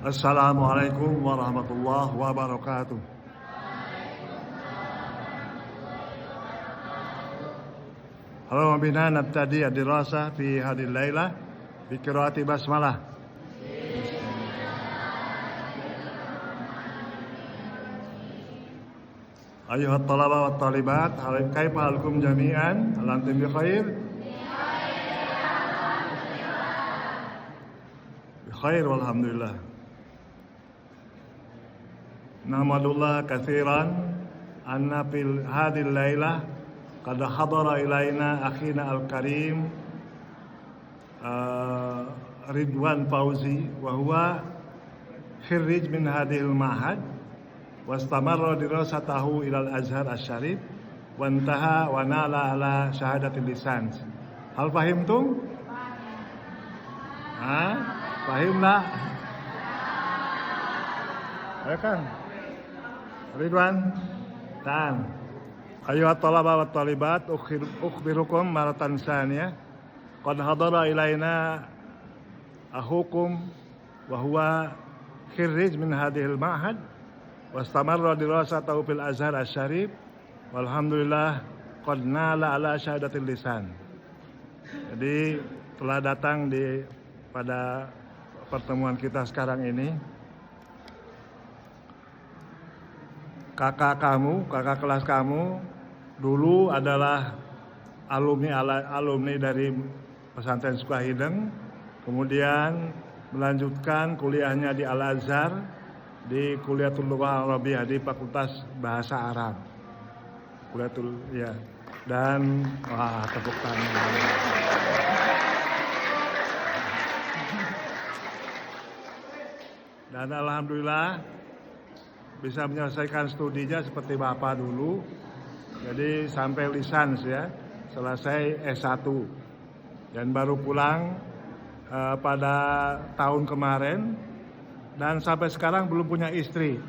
Assalamualaikum warahmatullahi wabarakatuh. Halo bina nabtadi ad-dirasah fi hadhihi al-lailah bi qiraati basmalah. Ayuhat talaba wat talibat, kaifa halukum jami'an? Hal antum bi khair? Bi khair walhamdulillah. Nahmadullah katsiran anna fil hadhihi al-lailah qad hadara ilaina akhina al-karim Ridwan Fauzi wa huwa khirrij min hadhihi al-ma'had wastamarra dirasatahu ila al-Azhar asy-Syarif wa intaha wa nala ala syahadatil lisan. Hal fahimtum? Fahimna? Ayo kan? Ridwan, ta'an. Ayuhat talaba wat talibat, ukhbirukum maratan saniyah. Qad hadara ilaina akhukum wa huwa khirrij min hadhil ma'had wastamarra dirasatahu fil Azhar asy-Syarif walhamdulillah qad nala ala syahadatil lisan. Jadi telah datang pada pertemuan kita sekarang ini kakak kelas kamu dulu adalah alumni dari pesantren Sukahideng, kemudian melanjutkan kuliahnya di Al-Azhar di Kuliatul Lughah Arabiyah di Fakultas Bahasa Arab. Dan tepuk tangan. Dan alhamdulillah bisa menyelesaikan studinya seperti Bapak dulu. Jadi sampai lisans ya, selesai S1. Dan baru pulang pada tahun kemarin dan sampai sekarang belum punya istri.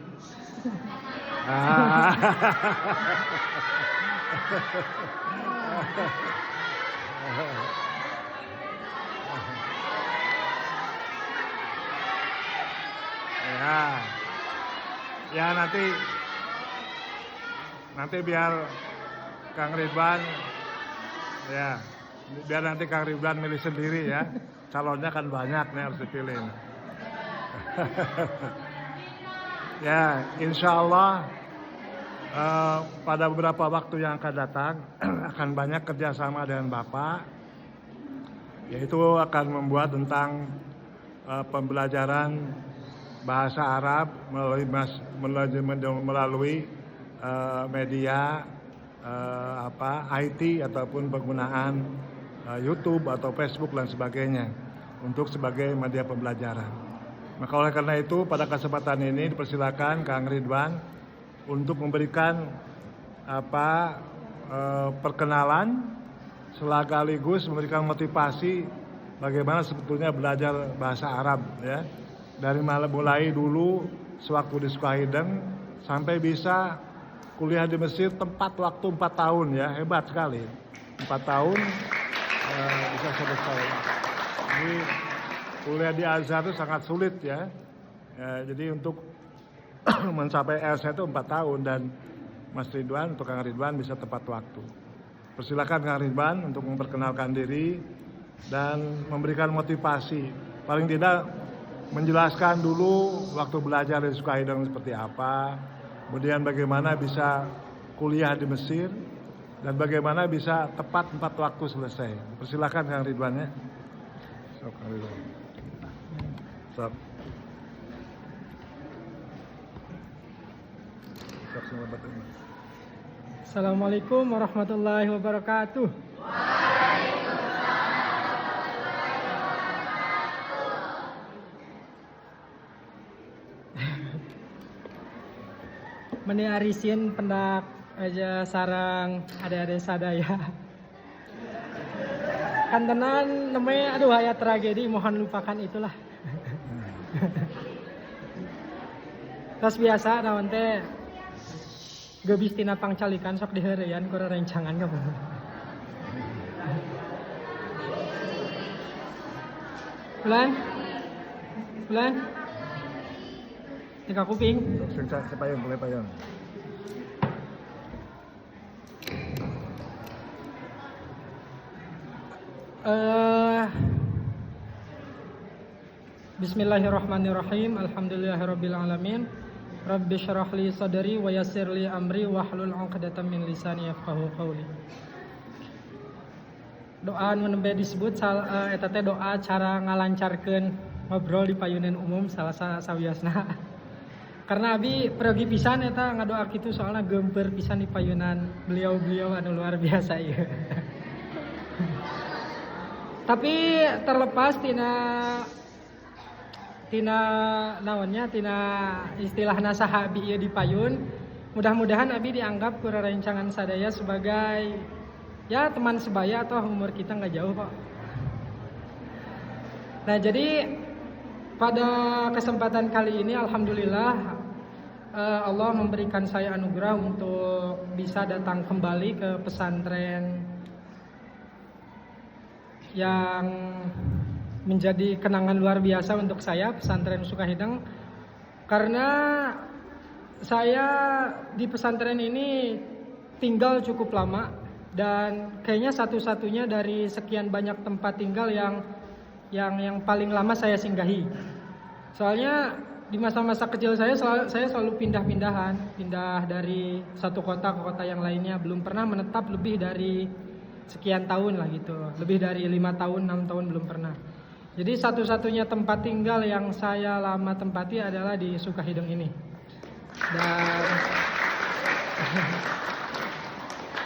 Ya nanti biar Kang Ridwan milih sendiri ya. Calonnya kan banyak nih harus dipilih. Ya, insya Allah pada beberapa waktu yang akan datang akan banyak kerjasama dengan Bapak, yaitu akan membuat tentang pembelajaran bahasa Arab melalui media IT ataupun penggunaan YouTube atau Facebook dan sebagainya untuk sebagai media pembelajaran. Maka oleh karena itu pada kesempatan ini dipersilakan Kang Ridwan untuk memberikan perkenalan sekaligus memberikan motivasi bagaimana sebetulnya belajar bahasa Arab ya. Dari mulai dulu sewaktu di Sukahideng sampai bisa kuliah di Mesir tempat waktu 4 tahun ya, hebat sekali. 4 tahun bisa selesai. Jadi kuliah di Azhar itu sangat sulit ya. Jadi untuk mencapai S-nya itu 4 tahun dan Mas Ridwan, untuk Kang Ridwan bisa tepat waktu. Persilakan Kang Ridwan untuk memperkenalkan diri dan memberikan motivasi. Paling tidak menjelaskan dulu waktu belajar di Sukahideng seperti apa, kemudian bagaimana bisa kuliah di Mesir, dan bagaimana bisa tepat 4 waktu selesai. Persilakan Kang Ridwan ya. Assalamualaikum warahmatullahi wabarakatuh. Meni arisin pendak aja sarang ada sadaya. Kantenan namanya ayat tragedi, mohon lupakan itulah. Terus biasa naon teh gebis tina pangcalikan sok diheureyan ku rencangan ka. Bulan Tika kuping. Sing payung, boleh payung. Bismillahirrahmanirrahim. Alhamdulillahirabbil alamin. Rabbi syrah li sadri wa yassir li amri wahlul 'uqdatam min lisani yafqahu qawli. Doa nu nembe disebut eta teh doa cara ngalancarkeun ngobrol di payunan umum salah sawiasna. Karena abi pergi pisan eta ngadoa kitu soalna geumpeur pisan di payunan beliau-beliau anu luar biasa ieu. Tapi terlepas tina naonnya tina istilahna saha abi ieu di payun, mudah-mudahan abi dianggap ku rerencangan sadaya sebagai ya teman sebaya atau umur kita nggak jauh kok. Nah jadi pada kesempatan kali ini alhamdulillah Allah memberikan saya anugerah untuk bisa datang kembali ke pesantren yang menjadi kenangan luar biasa untuk saya, pesantren Sukahideng, karena saya di pesantren ini tinggal cukup lama dan kayaknya satu-satunya dari sekian banyak tempat tinggal yang paling lama saya singgahi. Soalnya di masa-masa kecil saya selalu pindah dari satu kota ke kota yang lainnya, belum pernah menetap lebih dari sekian tahun lah gitu, lebih dari 5 tahun 6 tahun belum pernah. Jadi satu-satunya tempat tinggal yang saya lama tempati adalah di Sukahideng ini. Dan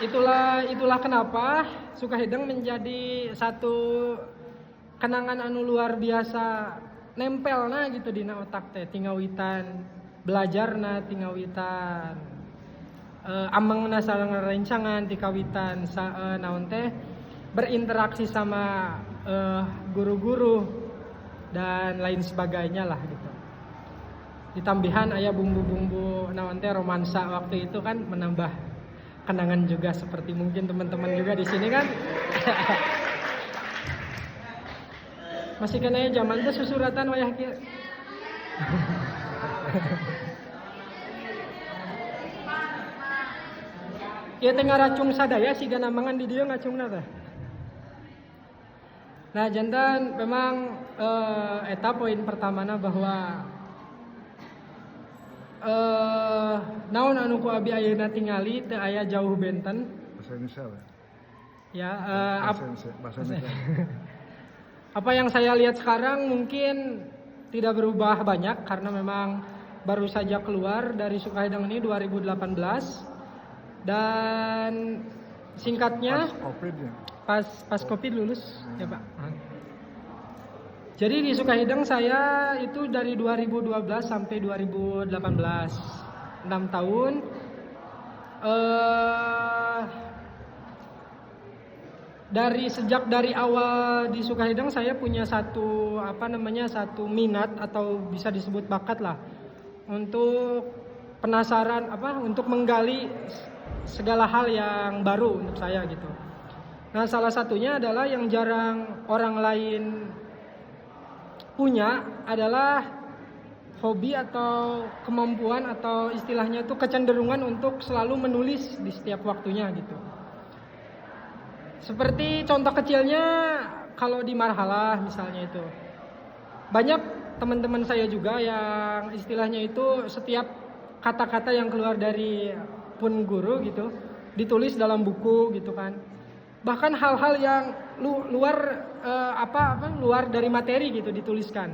itulah kenapa Sukahideng menjadi satu kenangan anu luar biasa nempelna gitu dina otak teh, tingawitan belajarna, tingawitan amengna sareng rencangan, tikawitan naon teh berinteraksi sama guru-guru dan lain sebagainya lah gitu. Ditambihan aya bumbu-bumbu naon teh romansa waktu itu kan menambah kenangan juga, seperti mungkin teman-teman juga di sini kan. Masih kena zaman teh susuratan wayah kieu. Ieu teh ngaracung sadaya siga namangan di dieu ngacungna teh. Nah, jantan memang eta poin pertamana bahwa naon anu ku abi ayeuna tingali teu aya jauh benten. Bahasa Indonesia. Ya, bahasa Indonesia. Apa yang saya lihat sekarang mungkin tidak berubah banyak karena memang baru saja keluar dari Sukahideng ini 2018 dan singkatnya Pas COVID ya. pas COVID lulus ya Pak. Jadi di Sukahideng saya itu dari 2012 sampai 2018 6 tahun. Sejak dari awal di Sukahideng saya punya satu minat atau bisa disebut bakat lah untuk penasaran untuk menggali segala hal yang baru untuk saya gitu. Nah, salah satunya adalah yang jarang orang lain punya adalah hobi atau kemampuan atau istilahnya itu kecenderungan untuk selalu menulis di setiap waktunya gitu. Seperti contoh kecilnya kalau di marhalah misalnya itu. Banyak teman-teman saya juga yang istilahnya itu setiap kata-kata yang keluar dari pun guru gitu ditulis dalam buku gitu kan. Bahkan hal-hal yang luar dari materi gitu dituliskan.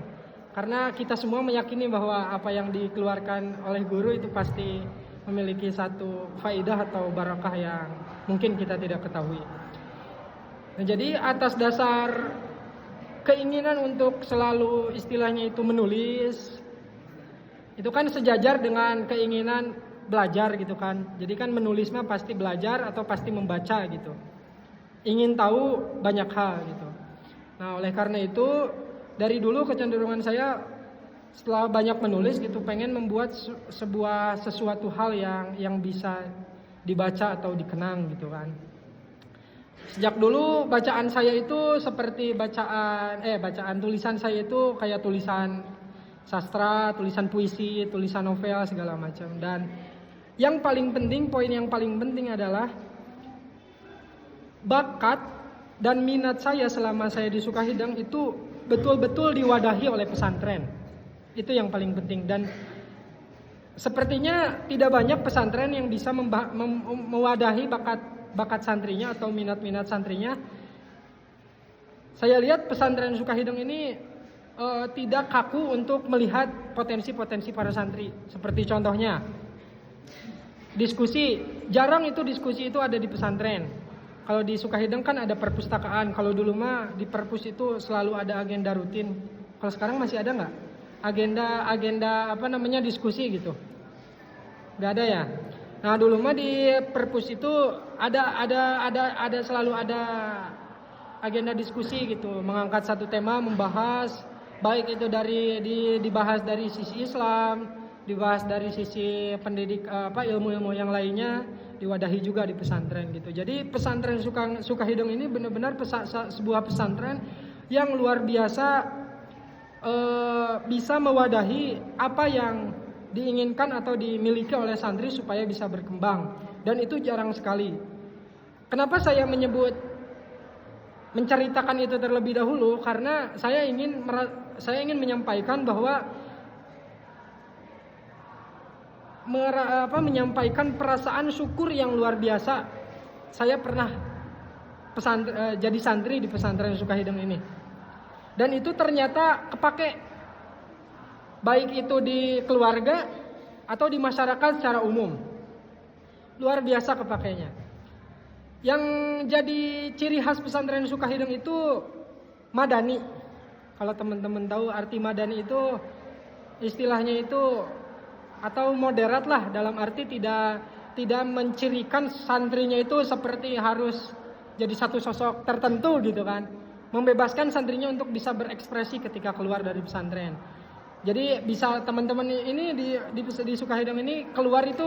Karena kita semua meyakini bahwa apa yang dikeluarkan oleh guru itu pasti memiliki satu faidah atau barakah yang mungkin kita tidak ketahui. Nah, jadi atas dasar keinginan untuk selalu istilahnya itu menulis, itu kan sejajar dengan keinginan belajar gitu kan. Jadi kan menulis mah pasti belajar atau pasti membaca gitu. Ingin tahu banyak hal gitu. Nah, oleh karena itu dari dulu kecenderungan saya setelah banyak menulis gitu pengen membuat sesuatu hal yang bisa dibaca atau dikenang gitu kan. Sejak dulu bacaan saya itu seperti bacaan tulisan saya itu kayak tulisan sastra, tulisan puisi, tulisan novel segala macam. Dan yang paling penting, poin yang paling penting adalah bakat dan minat saya selama saya di Sukahideng itu betul-betul diwadahi oleh pesantren. Itu yang paling penting. Dan sepertinya tidak banyak pesantren yang bisa mewadahi bakat santrinya atau minat-minat santrinya. Saya lihat pesantren Sukahideng ini tidak kaku untuk melihat potensi-potensi para santri. Seperti contohnya diskusi, jarang itu diskusi itu ada di pesantren. Kalau di Sukahideng kan ada perpustakaan. Kalau dulu mah di perpus itu selalu ada agenda rutin. Kalau sekarang masih ada nggak? Agenda diskusi gitu? Nggak ada ya. Nah dulu mah di perpus itu ada selalu ada agenda diskusi gitu, mengangkat satu tema, membahas baik itu dibahas dari sisi Islam, dibahas dari sisi ilmu-ilmu yang lainnya, diwadahi juga di pesantren gitu. Jadi pesantren Sukahideng ini benar-benar sebuah pesantren yang luar biasa, bisa mewadahi apa yang diinginkan atau dimiliki oleh santri supaya bisa berkembang, dan itu jarang sekali. Kenapa saya menceritakan itu terlebih dahulu? Karena saya ingin menyampaikan bahwa menyampaikan perasaan syukur yang luar biasa. Saya pernah jadi santri di pesantren Sukahideng ini, dan itu ternyata kepake, baik itu di keluarga atau di masyarakat secara umum. Luar biasa kepakainya. Yang jadi ciri khas pesantren Sukahideng itu madani. Kalau teman-teman tahu arti madani itu, istilahnya itu atau moderat lah, dalam arti tidak mencirikan santrinya itu seperti harus jadi satu sosok tertentu gitu kan. Membebaskan santrinya untuk bisa berekspresi ketika keluar dari pesantren. Jadi bisa teman-teman ini di Sukahideng ini keluar itu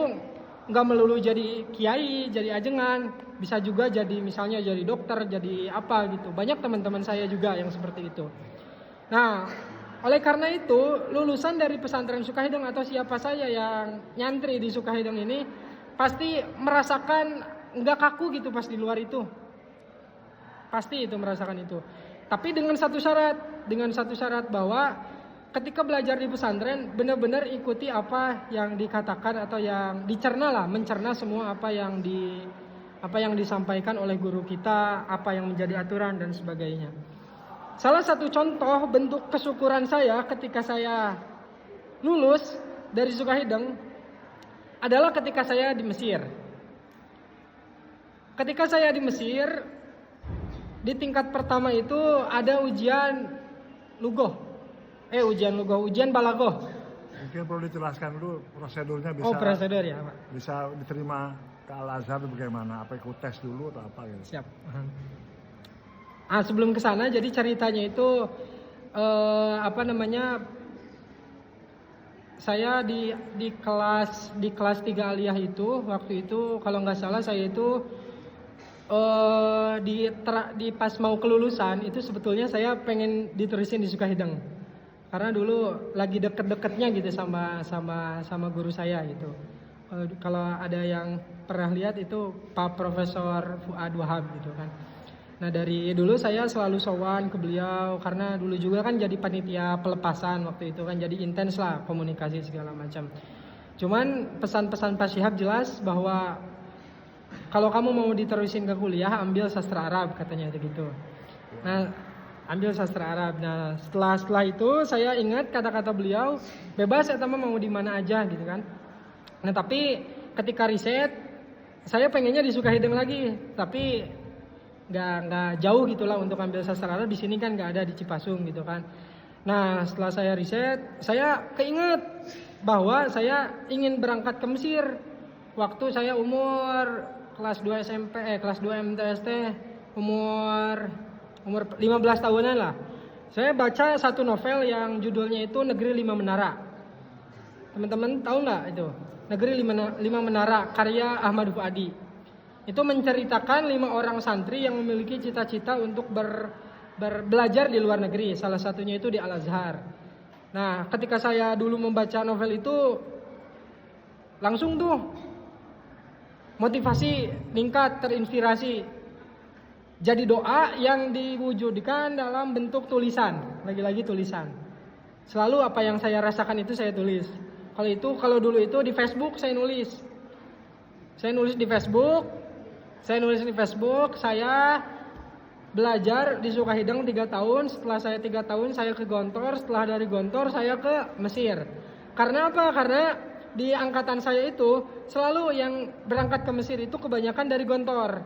nggak melulu jadi kiai, jadi ajengan, bisa juga jadi misalnya jadi dokter, jadi apa gitu. Banyak teman-teman saya juga yang seperti itu. Nah, oleh karena itu lulusan dari pesantren Sukahideng atau siapa saja yang nyantri di Sukahideng ini pasti merasakan nggak kaku gitu pas di luar itu. Pasti itu merasakan itu. Tapi dengan satu syarat bahwa ketika belajar di pesantren benar-benar ikuti apa yang dikatakan atau yang mencerna semua apa yang disampaikan oleh guru kita, apa yang menjadi aturan dan sebagainya. Salah satu contoh bentuk kesyukuran saya ketika saya lulus dari Sukahideng adalah ketika saya di Mesir. Ketika saya di Mesir, di tingkat pertama itu ada ujian balagoh. Mungkin perlu dijelaskan dulu prosedurnya bisa. Oh, prosedur ya, Pak. Bisa diterima ke Al-Azhar bagaimana? Apa ikut tes dulu atau apa gitu? Siap. Sebelum ke sana, jadi ceritanya itu saya di kelas 3 aliyah itu, waktu itu kalau nggak salah saya itu di pas mau kelulusan itu sebetulnya saya pengen diterusin di Sukahideng. Karena dulu lagi deket-deketnya gitu sama guru saya gitu. Kalau ada yang pernah lihat itu Pak Profesor Fuad Wahab gitu kan. Nah dari dulu saya selalu sowan ke beliau karena dulu juga kan jadi panitia pelepasan waktu itu kan, jadi intens lah komunikasi segala macam. Cuman pesan-pesan Pak Syihab jelas bahwa kalau kamu mau diterusin ke kuliah ambil sastra Arab katanya gitu. Nah ambil sastra Arab. Nah setelah itu saya ingat kata-kata beliau, bebas ya teman mau di mana aja gitu kan. Nah tapi ketika riset saya pengennya di Sukahideng lagi, tapi nggak jauh gitulah untuk ambil sastra Arab. Di sini kan nggak ada di Cipasung gitu kan. Nah setelah saya riset, saya keinget bahwa saya ingin berangkat ke Mesir waktu saya umur kelas 2 SMP, kelas 2 MTST, umur 15 tahunan lah. Saya baca satu novel yang judulnya itu Negeri 5 Menara. Teman-teman tahu nggak itu? Negeri 5 Menara karya Ahmad Fuadi. Itu menceritakan 5 orang santri yang memiliki cita-cita untuk belajar di luar negeri. Salah satunya itu di Al-Azhar. Nah, ketika saya dulu membaca novel itu langsung tuh motivasi meningkat, terinspirasi. Jadi doa yang diwujudkan dalam bentuk tulisan, lagi-lagi tulisan. Selalu apa yang saya rasakan itu saya tulis. Kalau dulu itu di Facebook saya nulis. Saya nulis di Facebook. Saya belajar di Sukahideng 3 tahun. Setelah saya 3 tahun saya ke Gontor. Setelah dari Gontor saya ke Mesir. Karena apa? Karena di angkatan saya itu selalu yang berangkat ke Mesir itu kebanyakan dari Gontor.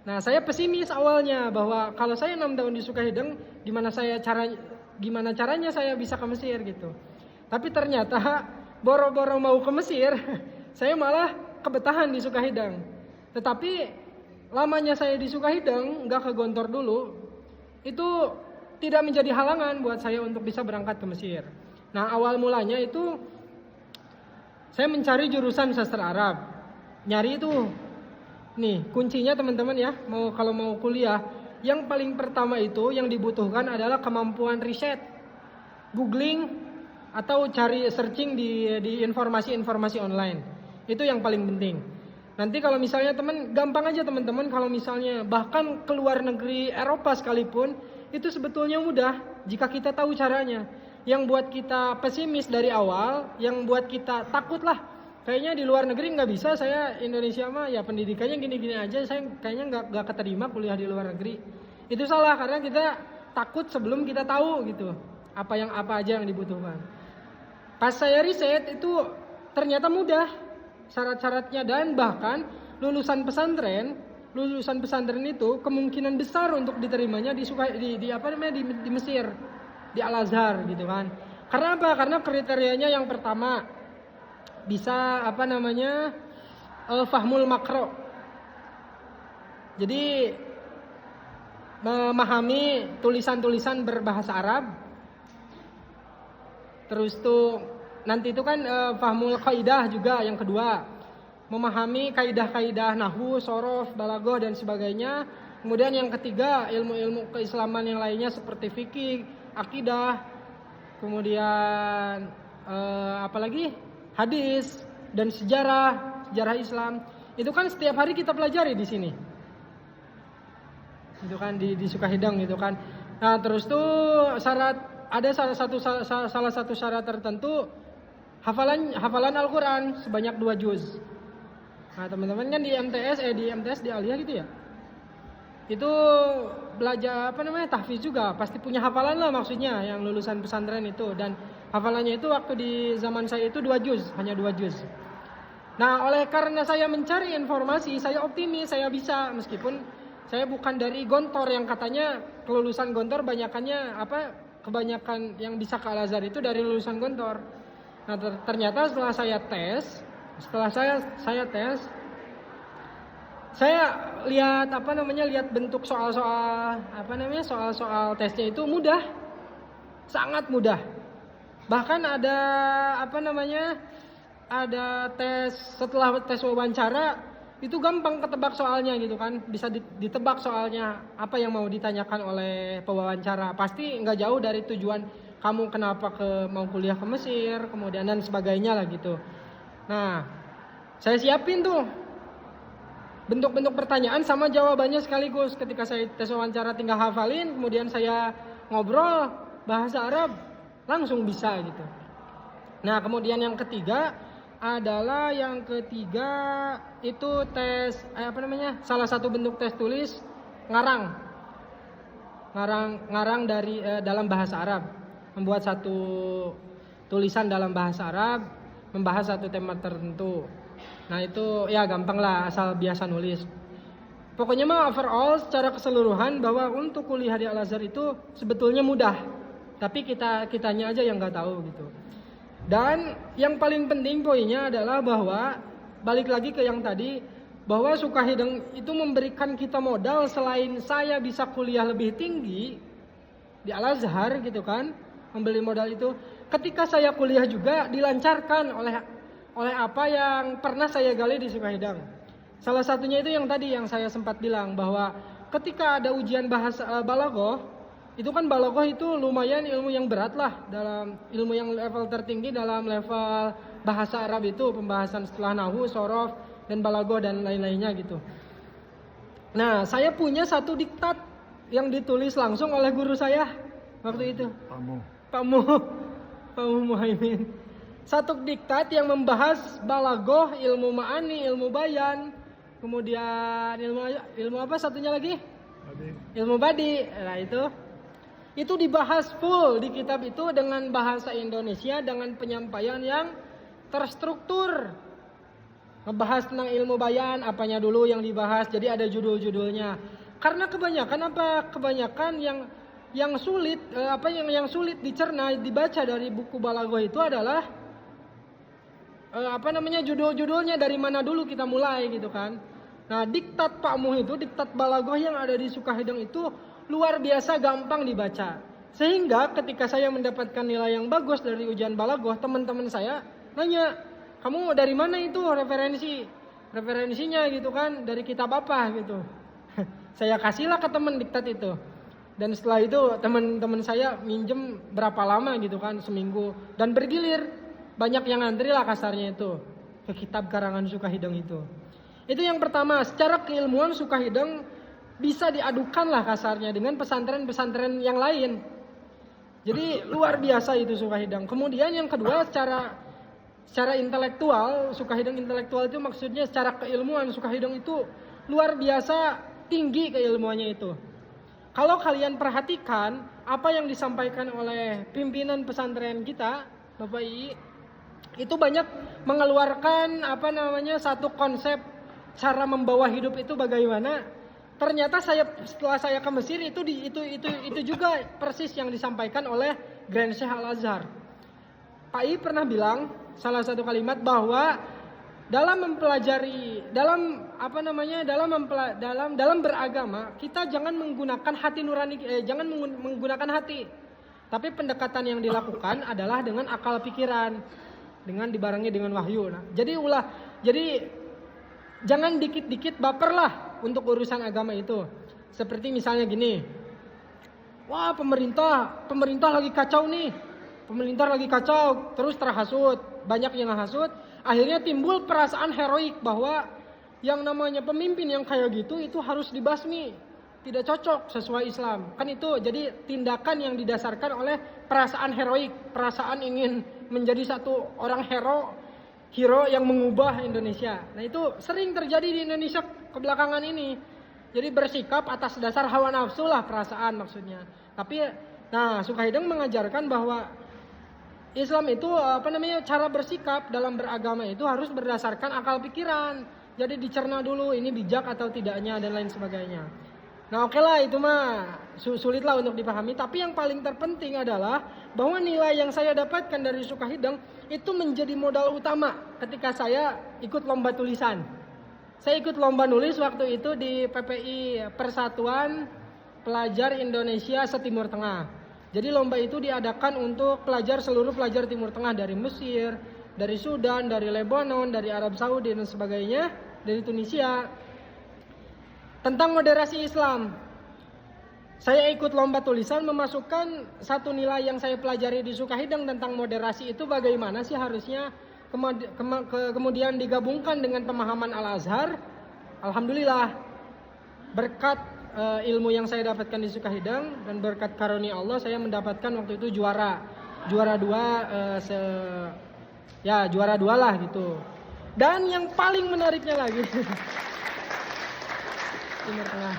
Nah, saya pesimis awalnya bahwa kalau saya 6 tahun di Sukahideng, gimana caranya saya bisa ke Mesir gitu. Tapi ternyata boro-boro mau ke Mesir, saya malah kebetahan di Sukahideng. Tetapi lamanya saya di Sukahideng, nggak ke Gontor dulu, itu tidak menjadi halangan buat saya untuk bisa berangkat ke Mesir. Nah, awal mulanya itu saya mencari jurusan sastra Arab. Nyari itu, nih kuncinya teman-teman ya, kalau mau kuliah, yang paling pertama itu yang dibutuhkan adalah kemampuan riset, googling atau cari searching di informasi-informasi online. Itu yang paling penting. Nanti kalau misalnya gampang aja teman-teman, kalau misalnya bahkan ke luar negeri Eropa sekalipun, itu sebetulnya mudah jika kita tahu caranya. Yang buat kita pesimis dari awal, yang buat kita takut lah, kayaknya di luar negeri nggak bisa, saya Indonesia mah ya pendidikannya gini-gini aja, saya kayaknya nggak keterima kuliah di luar negeri. Itu salah, karena kita takut sebelum kita tahu gitu apa aja yang dibutuhkan. Pas saya riset itu ternyata mudah syarat-syaratnya, dan bahkan lulusan pesantren itu kemungkinan besar untuk diterimanya di Mesir, di Al-Azhar gitu kan. Karena apa? Karena kriterianya yang pertama bisa fahmul makro. Jadi memahami tulisan-tulisan berbahasa Arab. Terus tuh nanti itu kan fahmul kaidah juga yang kedua. Memahami kaidah-kaidah nahwu, shorof, balaghah dan sebagainya. Kemudian yang ketiga ilmu-ilmu keislaman yang lainnya seperti fikih, akidah, kemudian apalagi hadis dan sejarah Islam. Itu kan setiap hari kita pelajari di sini. Itu kan di Sukahideng gitu kan. Nah, terus tuh salah satu syarat tertentu hafalan Al-Qur'an sebanyak 2 juz. Nah, teman-teman kan di MTS di Aliyah gitu ya. Itu belajar tahfiz juga, pasti punya hafalan lah maksudnya yang lulusan pesantren itu, dan hafalannya itu waktu di zaman saya itu 2 juz, hanya 2 juz. Nah, oleh karena saya mencari informasi, saya optimis saya bisa, meskipun saya bukan dari Gontor yang katanya kelulusan Gontor kebanyakan yang bisa ke Al-Azhar itu dari lulusan Gontor. Nah, ternyata setelah saya tes, saya lihat lihat bentuk soal-soal tesnya itu mudah, sangat mudah. Bahkan ada tes setelah tes wawancara itu gampang ketebak soalnya gitu kan, bisa ditebak soalnya apa yang mau ditanyakan oleh pewawancara. Pasti nggak jauh dari tujuan kamu kenapa mau kuliah ke Mesir, kemudian dan sebagainya lah gitu. Nah, saya siapin tuh bentuk-bentuk pertanyaan sama jawabannya sekaligus. Ketika saya tes wawancara tinggal hafalin, kemudian saya ngobrol bahasa Arab, langsung bisa gitu. Nah, kemudian yang ketiga itu tes salah satu bentuk tes tulis ngarang dari dalam bahasa Arab, membuat satu tulisan dalam bahasa Arab, membahas satu tema tertentu. Nah, itu ya gampang lah asal biasa nulis. Pokoknya mah overall secara keseluruhan bahwa untuk kuliah di Al-Azhar itu sebetulnya mudah, tapi kitanya aja yang nggak tahu gitu. Dan yang paling penting poinnya adalah bahwa balik lagi ke yang tadi, bahwa Sukahideng itu memberikan kita modal. Selain saya bisa kuliah lebih tinggi di Al-Azhar gitu kan, membeli modal itu, ketika saya kuliah juga dilancarkan oleh apa yang pernah saya gali di Sukahideng. Salah satunya itu yang tadi yang saya sempat bilang, bahwa ketika ada ujian bahasa balaghah Itu kan balaghah itu lumayan ilmu yang berat lah, dalam ilmu yang level tertinggi dalam level bahasa Arab itu, pembahasan setelah nahwu, shorof, dan balaghah dan lain-lainnya gitu. Nah, saya punya satu diktat yang ditulis langsung oleh guru saya waktu itu. Pak Muhaimin. Satu diktat yang membahas balaghah, ilmu ma'ani, ilmu bayan, kemudian ilmu apa satunya lagi? Ilmu badi. Nah, itu dibahas full di kitab itu dengan bahasa Indonesia, dengan penyampaian yang terstruktur. Ngebahas tentang ilmu bayan, apanya dulu yang dibahas, jadi ada judul-judulnya. Karena kebanyakan yang sulit yang sulit dicerna, dibaca dari buku balaghah itu adalah judul-judulnya, dari mana dulu kita mulai gitu kan. Nah, diktat Pak Muh itu, diktat balaghah yang ada di Sukahideng itu luar biasa gampang dibaca. Sehingga ketika saya mendapatkan nilai yang bagus dari ujian balaghah, teman-teman saya nanya, "Kamu dari mana itu referensinya gitu kan? Dari kitab apa?" gitu. Saya kasihlah ke teman diktat itu. Dan setelah itu teman-teman saya minjem berapa lama gitu kan, seminggu, dan bergilir. Banyak yang ngantri lah kasarnya itu ke kitab karangan Sukahideng itu. Itu yang pertama, secara keilmuan Sukahideng bisa diadukan lah kasarnya dengan pesantren-pesantren yang lain. Jadi luar biasa itu Sukahideng. Kemudian yang kedua, secara intelektual, Sukahideng intelektual itu maksudnya secara keilmuan Sukahideng itu luar biasa tinggi keilmuannya itu. Kalau kalian perhatikan apa yang disampaikan oleh pimpinan pesantren kita, Bapak I, itu banyak mengeluarkan satu konsep cara membawa hidup itu bagaimana. Ternyata setelah saya ke Mesir itu juga persis yang disampaikan oleh Grand Syekh Al-Azhar. Pak I pernah bilang salah satu kalimat bahwa dalam mempelajari dalam beragama kita jangan menggunakan hati nurani, jangan menggunakan hati. Tapi pendekatan yang dilakukan adalah dengan akal pikiran, dengan dibarengi dengan wahyu. Nah, jadi jangan dikit-dikit baper lah untuk urusan agama itu. Seperti misalnya gini, wah pemerintah lagi kacau nih, terus terhasut, banyak yang hasut, akhirnya timbul perasaan heroik bahwa yang namanya pemimpin yang kayak gitu itu harus dibasmi, tidak cocok sesuai Islam. Kan itu jadi tindakan yang didasarkan oleh perasaan heroik, perasaan ingin menjadi satu orang hero yang mengubah Indonesia. Nah, itu sering terjadi di Indonesia kebelakangan ini. Jadi bersikap atas dasar hawa nafsu lah, perasaan maksudnya. Tapi Sukahideng mengajarkan bahwa Islam itu cara bersikap dalam beragama itu harus berdasarkan akal pikiran. Jadi dicerna dulu ini bijak atau tidaknya dan lain sebagainya. Nah, oke lah, itu mah sulit lah untuk dipahami. Tapi yang paling terpenting adalah bahwa nilai yang saya dapatkan dari Sukahideng itu menjadi modal utama ketika saya ikut lomba tulisan. Saya ikut lomba nulis waktu itu di PPI, Persatuan Pelajar Indonesia Setimur Tengah. Jadi lomba itu diadakan untuk seluruh pelajar Timur Tengah, dari Mesir, dari Sudan, dari Lebanon, dari Arab Saudi dan sebagainya, dari Tunisia. Tentang moderasi Islam. Saya ikut lomba tulisan memasukkan satu nilai yang saya pelajari di Sukahideng tentang moderasi itu bagaimana sih harusnya, kemudian digabungkan dengan pemahaman Al-Azhar. Alhamdulillah berkat ilmu yang saya dapatkan di Sukahideng dan berkat karunia Allah saya mendapatkan waktu itu juara 2 lah gitu. Dan yang paling menariknya lagi Timur Tengah.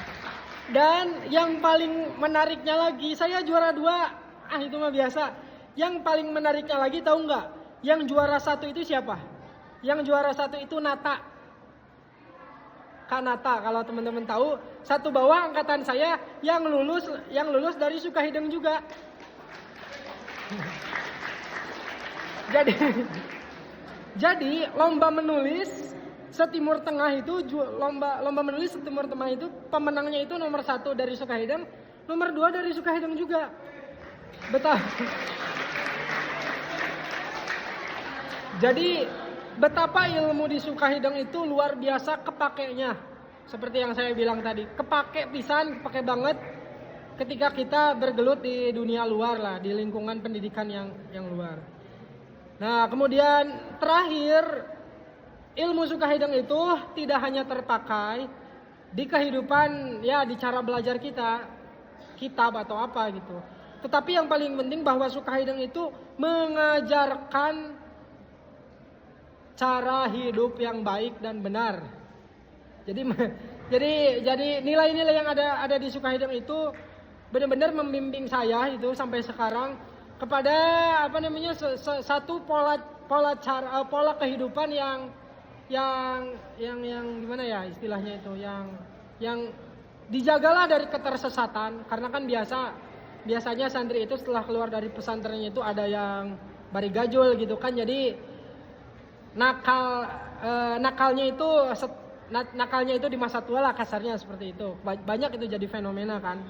Dan yang paling menariknya lagi, saya juara 2. Itu mah biasa. Yang paling menariknya lagi tahu nggak? Yang juara 1 itu siapa? Yang juara 1 itu Nata. Kak Nata, kalau teman-teman tahu, satu bawah angkatan saya yang lulus dari Sukahideng juga. Jadi lomba menulis Setimur Tengah itu, lomba menulis Setimur Tengah itu pemenangnya itu nomor 1 dari Sukahideng, nomor 2 dari Sukahideng juga. Jadi betapa ilmu di Sukahideng itu luar biasa kepakainya. Seperti yang saya bilang tadi, kepake pisan, kepake banget ketika kita bergelut di dunia luar lah, di lingkungan pendidikan yang luar. Nah, kemudian terakhir, ilmu Sukahideng itu tidak hanya terpakai di kehidupan, ya di cara belajar kita, kitab atau apa gitu. Tetapi yang paling penting bahwa Sukahideng itu mengajarkan cara hidup yang baik dan benar. Jadi nilai-nilai yang ada di Sukahideng itu benar-benar membimbing saya itu sampai sekarang kepada satu pola kehidupan yang gimana ya istilahnya itu, yang dijagalah dari ketersesatan, karena kan biasanya santri itu setelah keluar dari pesantrennya itu ada yang barigajul gitu kan, jadi nakalnya itu di masa tua lah, kasarnya seperti itu. Banyak itu jadi fenomena kan.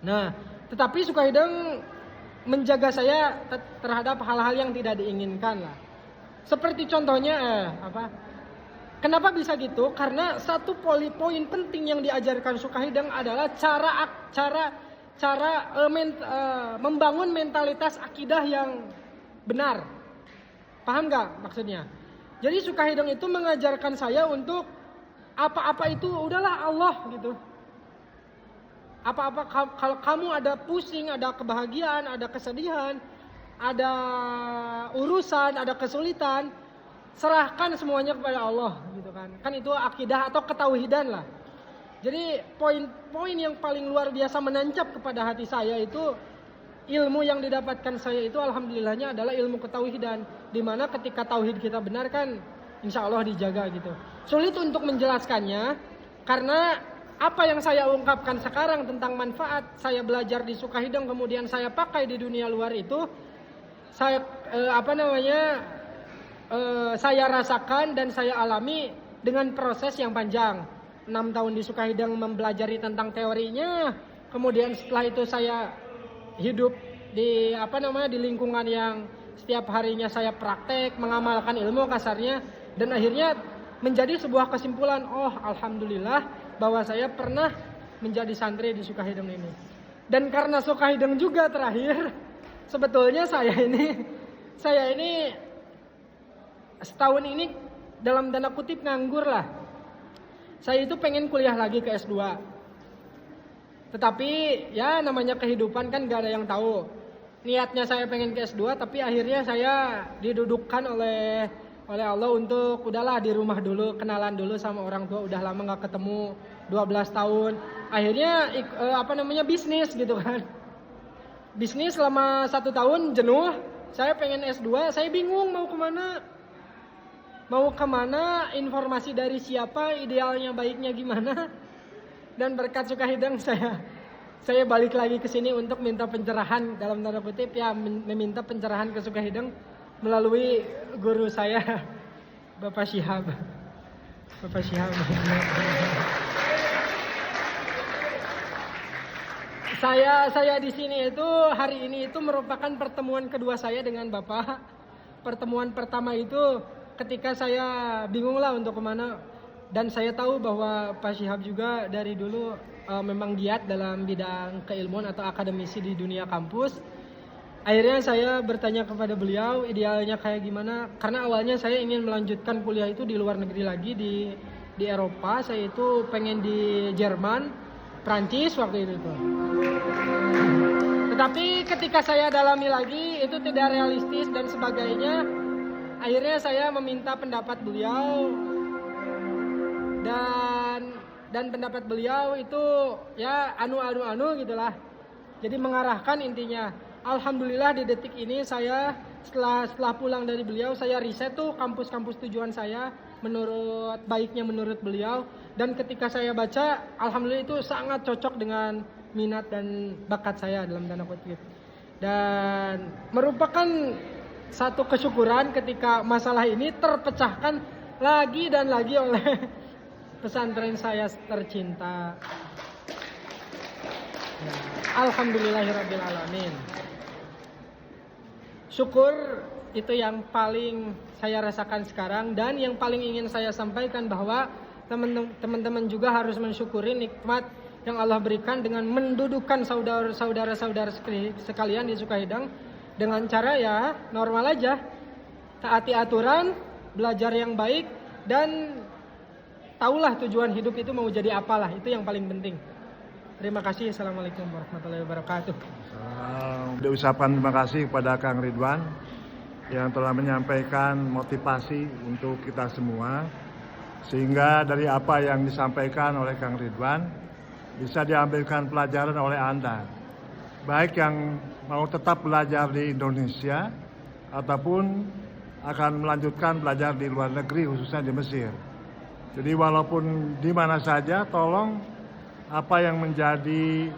Nah, tetapi Sukahideng menjaga saya terhadap hal-hal yang tidak diinginkan lah. Seperti contohnya kenapa bisa gitu? Karena satu poin penting yang diajarkan Sukahideng adalah membangun mentalitas akidah yang benar. Paham nggak maksudnya? Jadi Sukahideng itu mengajarkan saya untuk apa-apa itu udahlah Allah gitu. Apa-apa kalau kamu ada pusing, ada kebahagiaan, ada kesedihan, ada urusan, ada kesulitan, serahkan semuanya kepada Allah gitu kan. Kan itu akidah atau ketauhidan lah. Jadi poin yang paling luar biasa menancap kepada hati saya itu, ilmu yang didapatkan saya itu alhamdulillahnya adalah ilmu ketauhidan, dimana ketika tauhid kita benar kan insya Allah dijaga gitu. Sulit untuk menjelaskannya karena apa yang saya ungkapkan sekarang tentang manfaat saya belajar di Sukahideng kemudian saya pakai di dunia luar itu saya saya rasakan dan saya alami dengan proses yang panjang. 6 tahun di Sukahideng mempelajari tentang teorinya, kemudian setelah itu saya hidup di di lingkungan yang setiap harinya saya praktek mengamalkan ilmu kasarnya, dan akhirnya menjadi sebuah kesimpulan, oh alhamdulillah bahwa saya pernah menjadi santri di Sukahideng ini. Dan karena Sukahideng juga terakhir, sebetulnya saya ini setahun ini dalam tanda kutip nganggur lah. Saya itu pengen kuliah lagi ke S2. Tetapi ya namanya kehidupan kan gak ada yang tahu. Niatnya saya pengen ke S2 tapi akhirnya saya didudukkan oleh Allah untuk udahlah di rumah dulu, kenalan dulu sama orang tua, udah lama gak ketemu 12 tahun. Akhirnya bisnis gitu kan. Bisnis selama 1 tahun jenuh, saya pengen S2, saya bingung mau kemana, informasi dari siapa, idealnya baiknya gimana. Dan berkat Sukahideng saya balik lagi ke sini untuk minta pencerahan dalam tanda kutip ya, meminta pencerahan ke Sukahideng melalui guru saya Bapak Syihab. Saya di sini itu hari ini itu merupakan pertemuan kedua saya dengan Bapak. Pertemuan pertama itu ketika saya bingung lah untuk kemana, dan saya tahu bahwa Pak Syihab juga dari dulu memang giat dalam bidang keilmuan atau akademisi di dunia kampus. Akhirnya saya bertanya kepada beliau idealnya kayak gimana, karena awalnya saya ingin melanjutkan kuliah itu di luar negeri lagi di Eropa. Saya itu pengen di Jerman, Prancis waktu itu tuh. Tetapi ketika saya dalami lagi itu tidak realistis dan sebagainya. Akhirnya saya meminta pendapat beliau, dan pendapat beliau itu ya anu gitulah. Jadi mengarahkan intinya. Alhamdulillah di detik ini saya setelah pulang dari beliau saya riset tuh kampus-kampus tujuan saya menurut beliau, dan ketika saya baca alhamdulillah itu sangat cocok dengan minat dan bakat saya dalam tanda kutip. Dan merupakan satu kesyukuran ketika masalah ini terpecahkan lagi dan lagi oleh pesantren saya tercinta. Alhamdulillahirabbil alamin. Syukur itu yang paling saya rasakan sekarang, dan yang paling ingin saya sampaikan bahwa teman-teman juga harus mensyukuri nikmat yang Allah berikan dengan mendudukkan saudara-saudara sekalian di Sukahidang dengan cara ya normal aja, taati aturan, belajar yang baik, dan tahulah tujuan hidup itu mau jadi apalah, itu yang paling penting. Terima kasih. Assalamualaikum warahmatullahi wabarakatuh. Diucapkan terima kasih kepada Kang Ridwan yang telah menyampaikan motivasi untuk kita semua, sehingga dari apa yang disampaikan oleh Kang Ridwan bisa diambilkan pelajaran oleh Anda, baik yang mau tetap belajar di Indonesia ataupun akan melanjutkan belajar di luar negeri, khususnya di Mesir. Jadi walaupun di mana saja, tolong apa yang menjadi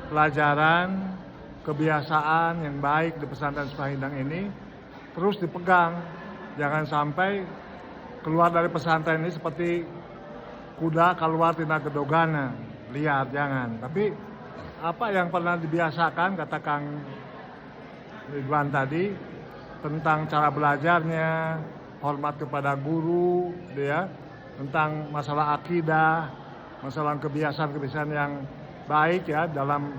pelajaran, kebiasaan yang baik di pesantren Sukahidang ini terus dipegang. Jangan sampai keluar dari pesantren ini seperti kuda keluar tina gedogana, liar, jangan. Tapi apa yang pernah dibiasakan, kata Kang Ridwan tadi, tentang cara belajarnya, hormat kepada guru, ya, tentang masalah akidah, masalah kebiasaan-kebiasaan yang baik ya dalam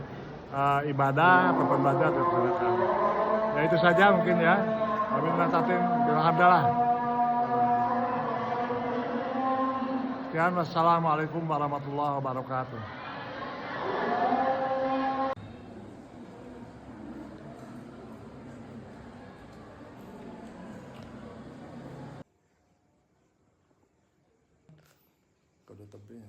ibadah ataupun belajar dan sedekah. Ya itu saja mungkin ya. Amin tatin, alhamdulillah. Sekian, wassalamualaikum warahmatullahi wabarakatuh. Kode tepinya.